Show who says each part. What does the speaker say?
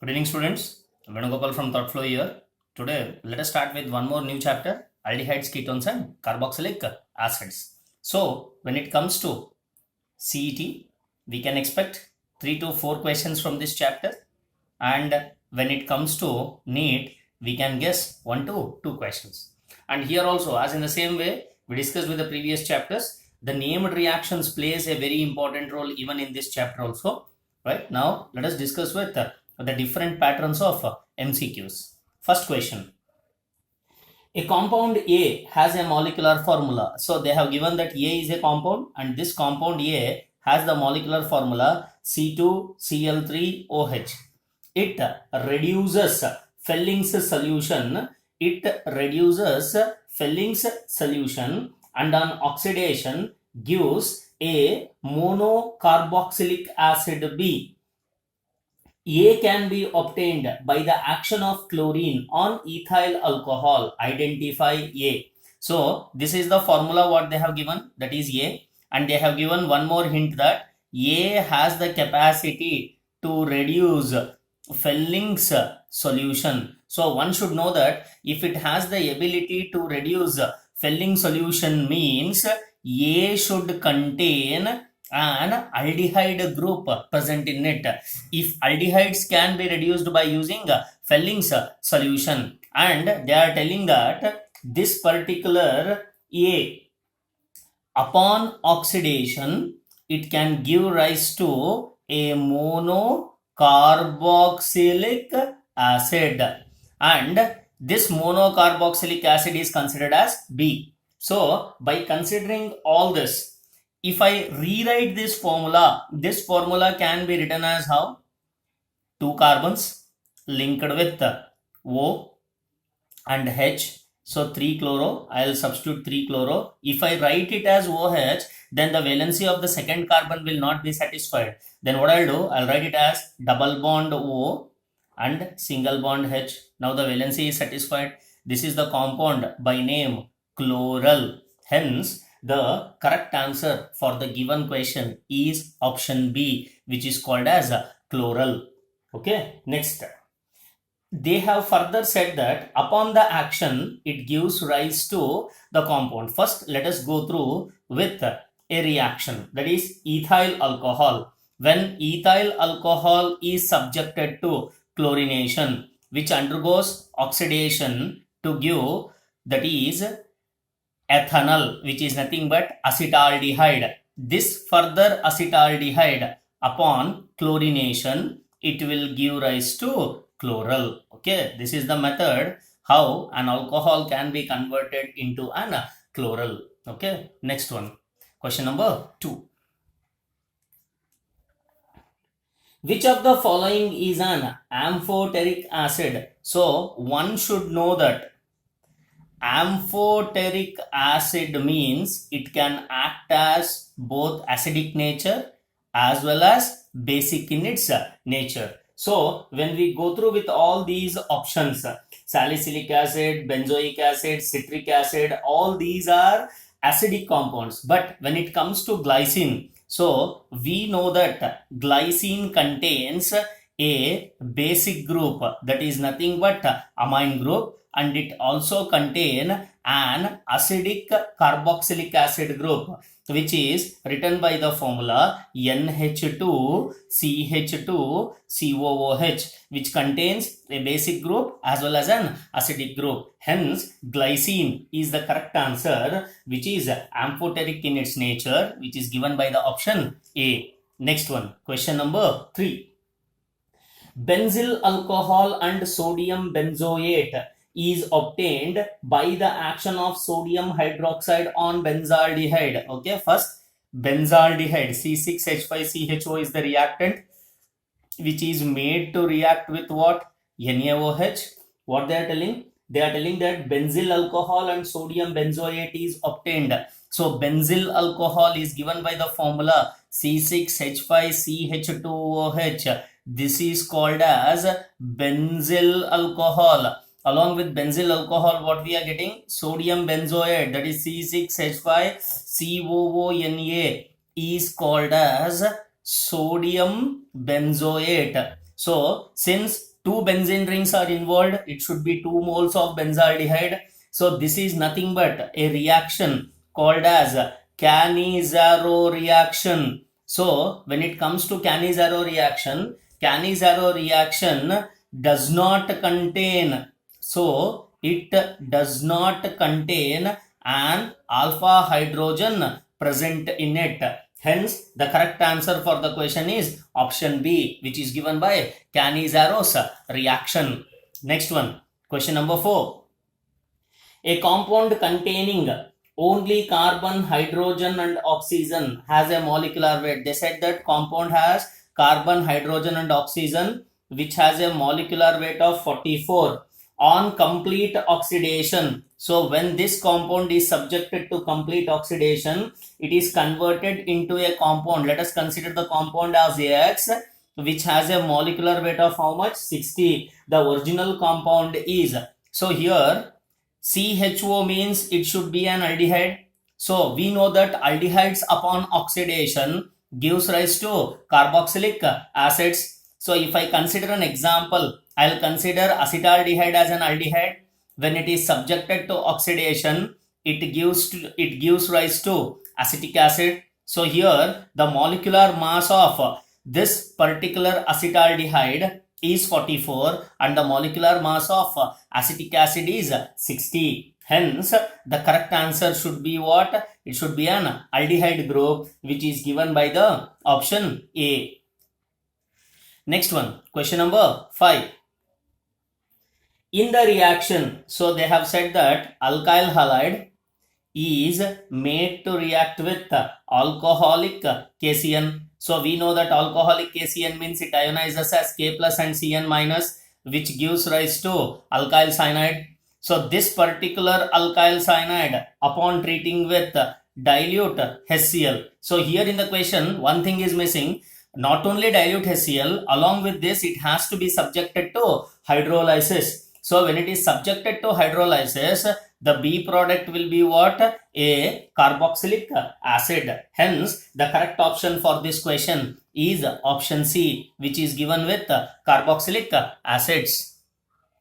Speaker 1: Good evening, students. Venugopal from ThoughtFlow here. Today, let us start with one more new chapter: aldehydes, ketones, and carboxylic acids. So, when it comes to CET, we can expect 3 to 4 questions from this chapter, and when it comes to NEET, we can guess 1 to 2 questions. And here also, as in the same way we discussed with the previous chapters, the named reactions plays a very important role even in this chapter also. Right now, let us discuss with the different patterns of MCQs. First question: a compound A has a molecular formula. So they have given that A is a compound, and this compound A has the molecular formula C2Cl3OH. It reduces Felling's solution. It reduces Felling's solution, and on oxidation gives a monocarboxylic acid B. A can be obtained by the action of chlorine on ethyl alcohol. Identify A. So this is the formula what they have given, that is A, and they have given one more hint that A has the capacity to reduce Felling's solution. So one should know that if it has the ability to reduce Felling solution means A should contain an aldehyde group present in it. If aldehydes can be reduced by using Felling's solution, and they are telling that this particular A, upon oxidation, it can give rise to a monocarboxylic acid, and this monocarboxylic acid is considered as B. So by considering all this, if I rewrite this formula can be written as how? 2 carbons linked with O and H. So 3 chloro, I will substitute 3 chloro. If I write it as OH, then the valency of the second carbon will not be satisfied. Then what I'll do, I'll write it as double bond O and single bond H. Now the valency is satisfied. This is the compound by name chloral. Hence, the correct answer for the given question is option B, which is called as chloral. Okay, next. They have further said that upon the action, it gives rise to the compound. First, let us go through with a reaction, that is ethyl alcohol. When ethyl alcohol is subjected to chlorination, which undergoes oxidation to give, that is ethanol, which is nothing but acetaldehyde. This further acetaldehyde, upon chlorination, it will give rise to chloral. Okay, this is the method how an alcohol can be converted into an chloral. Okay, next one. Question number 2. Which of the following is an amphoteric acid? So one should know that amphoteric acid means it can act as both acidic nature as well as basic in its nature. So when we go through with all these options, salicylic acid, benzoic acid, citric acid, all these are acidic compounds. But when it comes to glycine, so we know that glycine contains a basic group, that is nothing but amine group, and it also contain an acidic carboxylic acid group, which is written by the formula NH2CH2COOH, which contains a basic group as well as an acidic group. Hence, glycine is the correct answer, which is amphoteric in its nature, which is given by the option A. Next one, question number 3. Benzyl alcohol and sodium benzoate is obtained by the action of sodium hydroxide on benzaldehyde. Okay, first benzaldehyde C6H5CHO is the reactant which is made to react with what? NaOH. What they are telling? They are telling that benzyl alcohol and sodium benzoate is obtained. So benzyl alcohol is given by the formula C6H5CH2OH. This is called as benzyl alcohol. Along with benzyl alcohol, what we are getting? Sodium benzoate, that is C6H5COONA, is called as sodium benzoate. So since two benzene rings are involved, it should be 2 moles of benzaldehyde. So this is nothing but a reaction called as Cannizzaro reaction. So when it comes to Cannizzaro reaction does not contain, so it does not contain an alpha hydrogen present in it. Hence, the correct answer for the question is option B, which is given by Cannizzaro reaction. Next one, question number 4. A compound containing only carbon, hydrogen and oxygen has a molecular weight. They said that compound has carbon, hydrogen and oxygen which has a molecular weight of 44 on complete oxidation. So when this compound is subjected to complete oxidation, it is converted into a compound. Let us consider the compound as X, which has a molecular weight of how much? 60. The original compound is, so here CHO means it should be an aldehyde. So we know that aldehydes upon oxidation gives rise to carboxylic acids. So if I consider an example, I'll consider acetaldehyde as an aldehyde. When it is subjected to oxidation, it gives rise to acetic acid. So here the molecular mass of this particular acetaldehyde is 44 and the molecular mass of acetic acid is 60. Hence, the correct answer should be what? It should be an aldehyde group, which is given by the option A. Next one, question number 5. In the reaction, so they have said that alkyl halide is made to react with alcoholic KCN. So we know that alcoholic KCN means it ionizes as K plus and Cn minus, which gives rise to alkyl cyanide. So this particular alkyl cyanide, upon treating with dilute HCl. So here in the question, one thing is missing. Not only dilute HCl, along with this, it has to be subjected to hydrolysis. So when it is subjected to hydrolysis, the B product will be what? A carboxylic acid. Hence, the correct option for this question is option C, which is given with carboxylic acids.